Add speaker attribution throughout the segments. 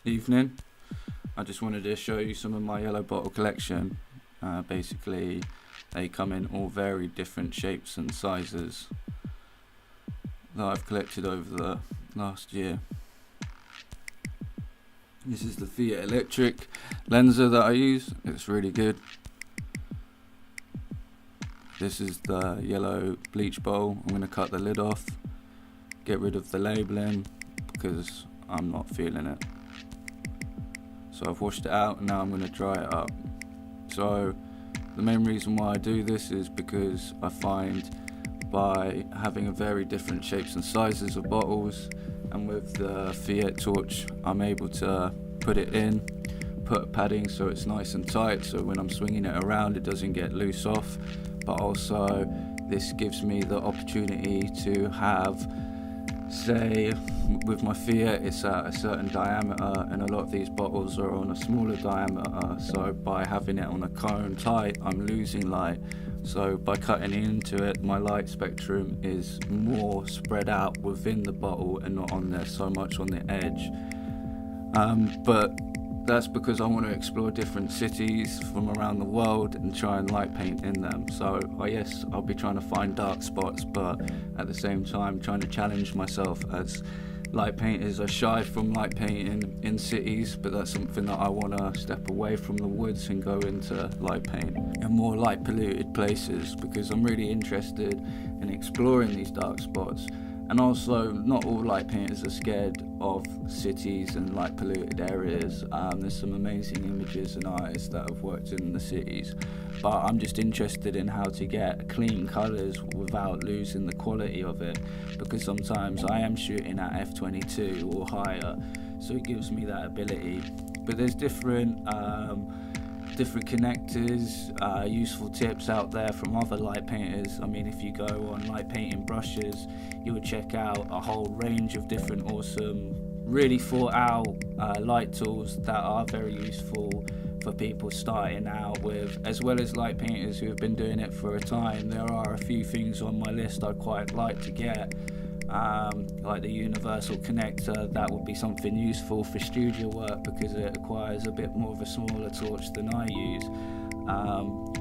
Speaker 1: Evening. I just wanted to show you some of my yellow bottle collection. Basically, they come in all very different shapes and sizes that I've collected over the last year. This is the Fiat electric lenser that I use. It's really good. This is the yellow bleach bowl. I'm going to cut the lid off, get rid of the labelling because I'm not feeling it. So I've washed it out and now I'm going to dry it up. So the main reason why I do this is because I find by having a very different shapes and sizes of bottles, and with the Fiat torch I'm able to put it in, put padding so it's nice and tight, so when I'm swinging it around it doesn't get loose off. But also this gives me the opportunity to have, say with my Fiat it's at a certain diameter and a lot of these bottles are on a smaller diameter, so by having it on a cone tight I'm losing light. So by cutting into it, my light spectrum is more spread out within the bottle and not on there so much on the edge. But that's because I want to explore different cities from around the world and try and light paint in them. So yes, I'll be trying to find dark spots, but at the same time trying to challenge myself, as light painters are shy from light painting in cities, but that's something that I want to step away from the woods and go into light paint in more light polluted places, because I'm really interested in exploring these dark spots. And also, not all light painters are scared of cities and light polluted areas. There's some amazing images and artists that have worked in the cities, but I'm just interested in how to get clean colours without losing the quality of it, because sometimes I am shooting at f22 or higher, so it gives me that ability. But there's different connectors, useful tips out there from other light painters. I mean, if you go on light painting brushes, you would check out a whole range of different awesome, really thought out light tools that are very useful for people starting out with, as well as light painters who have been doing it for a time. There are a few things on my list I'd quite like to get, like the universal connector. That would be something useful for studio work because it requires a bit more of a smaller torch than I use.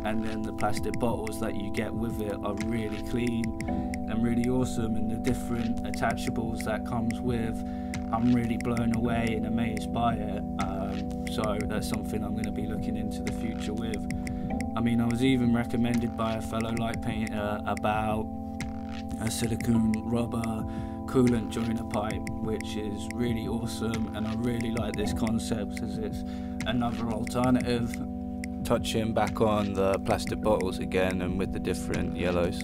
Speaker 1: And then the plastic bottles that you get with it are really clean and really awesome, and the different attachables that comes with, I'm really blown away and amazed by it. So that's something I'm going to be looking into the future with. I mean, I was even recommended by a fellow light painter about a silicone rubber coolant joiner pipe, which is really awesome, and I really like this concept as it's another alternative. Touching back on the plastic bottles again and with the different yellows.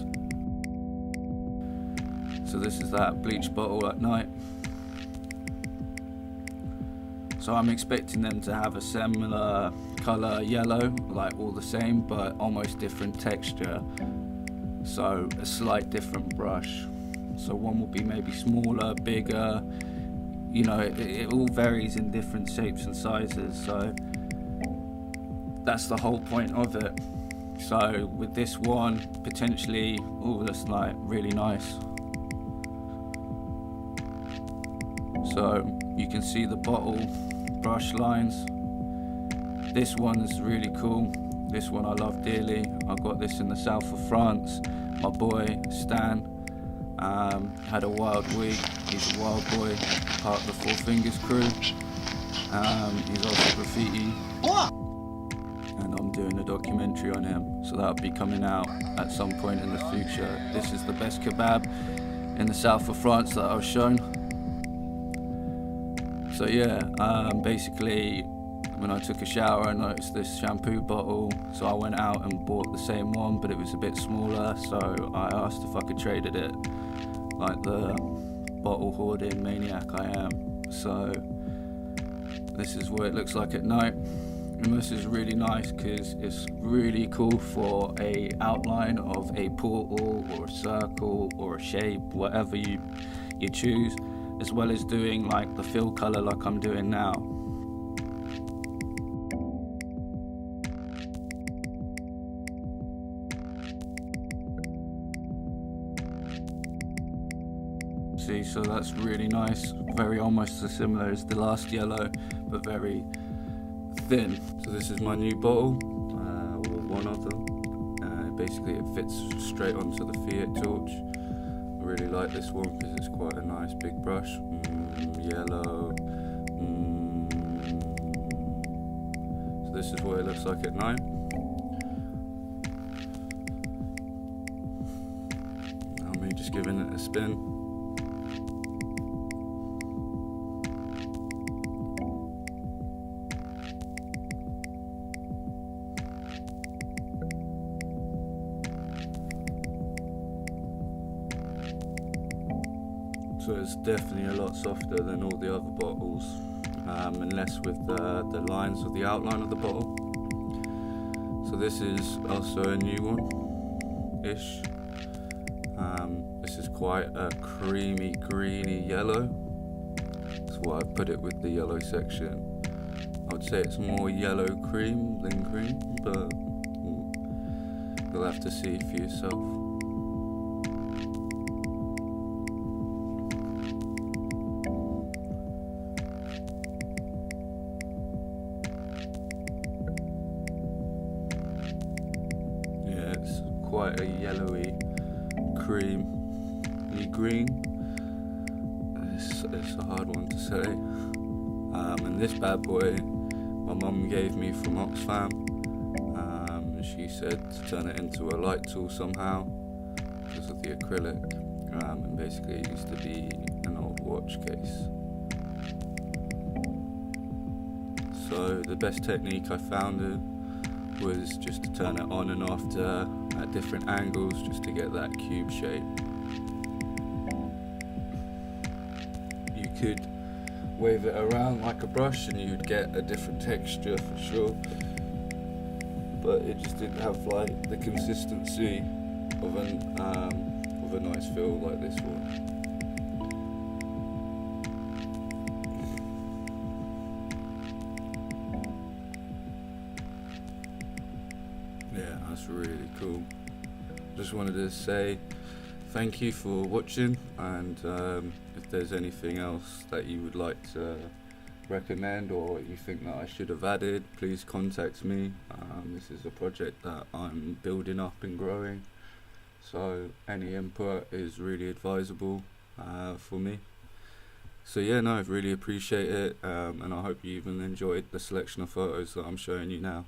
Speaker 1: So this is that bleach bottle at night. So I'm expecting them to have a similar colour yellow, like all the same, but almost different texture. So a slight different brush. So one will be maybe smaller, bigger, you know, it all varies in different shapes and sizes. So that's the whole point of it. So with this one, potentially, that's like really nice. So you can see the bottle brush lines. This one is really cool. This one I love dearly. I got this in the south of France. My boy Stan had a wild week. He's a wild boy, part of the Four Fingers crew. He's also graffiti, and I'm doing a documentary on him, so that'll be coming out at some point in the future. This is the best kebab in the south of France that I was shown. So yeah, basically when I took a shower I noticed this shampoo bottle, so I went out and bought the same one, but it was a bit smaller, so I asked if I could trade it like the bottle hoarding maniac I am. So this is what it looks like at night, and this is really nice because it's really cool for a outline of a portal or a circle or a shape, whatever you choose, as well as doing like the fill color like I'm doing now. see, so that's really nice. Very almost as similar as the last yellow, but very thin. So this is my new bottle, or one of them. Basically it fits straight onto the Fiat torch. I really like this one because it's quite a nice big brush. Yellow. So this is what it looks like at night. Now me just giving it a spin. So it's definitely a lot softer than all the other bottles, and less with the lines of the outline of the bottle. So this is also a new one-ish. This is quite a creamy, greeny yellow. That's why I put it with the yellow section. I would say it's more yellow cream than cream, but you'll have to see for yourself. It's quite a yellowy, creamy green. It's a hard one to say. And this bad boy, my mum gave me from Oxfam. She said to turn it into a light tool somehow because of the acrylic. And basically it used to be an old watch case. So the best technique I found was just to turn it on and off at different angles just to get that cube shape. You could wave it around like a brush and you'd get a different texture for sure, but it just didn't have like the consistency of a nice feel like this one. Yeah, that's really cool. Just wanted to say thank you for watching, and if there's anything else that you would like to recommend or you think that I should have added, please contact me. This is a project that I'm building up and growing, so any input is really advisable for me. So yeah, no, I really appreciate it, and I hope you even enjoyed the selection of photos that I'm showing you now.